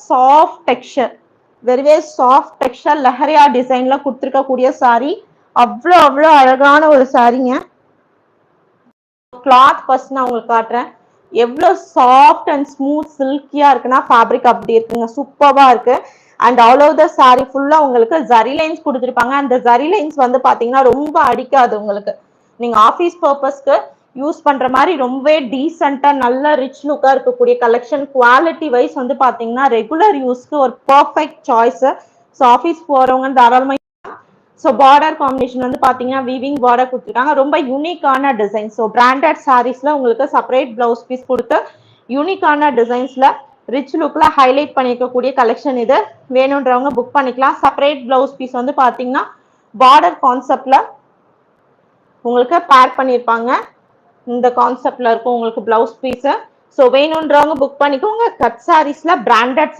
Soft texture, very soft texture leheriya டிசைன்ல கொடுத்துருக்கக்கூடிய sorry. அவ்வளோ அவ்வளோ அழகான ஒரு சாரிங்க. கிளாத் ஃபர்ஸ்ட் நான் உங்களுக்கு காட்டுறேன். எவ்வளோ சாஃப்ட் அண்ட் ஸ்மூத் சில்கியா இருக்குன்னா ஃபேப்ரிக் அப்படி இருக்குங்க, சூப்பரா இருக்கு. And all over the sorry ஃபுல்லா உங்களுக்கு ஜரி லைன்ஸ் கொடுத்துருப்பாங்க. அந்த ஜரி லைன்ஸ் வந்து பாத்தீங்கன்னா ரொம்ப அடிக்காது உங்களுக்கு. நீங்க ஆஃபீஸ் பர்பஸ்க்கு யூஸ் பண்ற மாதிரி ரொம்பவே டீசெண்டா நல்ல ரிச் லுக்கா இருக்கக்கூடிய கலெக்ஷன். குவாலிட்டி வைஸ் வந்து பாத்தீங்கன்னா ரெகுலர் யூஸ்க்கு ஒரு பர்ஃபெக்ட் சாய்ஸ். ஸோ ஆஃபீஸ் போறவங்க தாராளமா. ஸோ பார்டர் காம்பினேஷன் வந்து பாத்தீங்கன்னா வீவிங் பார்டர் கொடுத்துருக்காங்க, ரொம்ப யூனிக்கான டிசைன். ஸோ பிராண்டட் சாரீஸ்ல உங்களுக்கு செப்பரேட் பிளவுஸ் பீஸ் கொடுத்து யூனிக்கான டிசைன்ஸ்ல ரிச் லுக்ல ஹைலைட் பண்ணிருக்கக்கூடிய கலெக்ஷன் இது. வேணுன்றவங்க புக் பண்ணிக்கலாம். செப்பரேட் பிளவுஸ் பீஸ் வந்து பாத்தீங்கன்னா பார்டர் கான்செப்ட்ல உங்களுக்கு பேர் பண்ணிருப்பாங்க. இந்த கான்செப்ட்ல இருக்கும் உங்களுக்கு பிளவுஸ் பீஸ். ஸோ வேணுன்றவங்க புக் பண்ணிக்கோங்க. கட் சாரீஸ்ல பிராண்டட்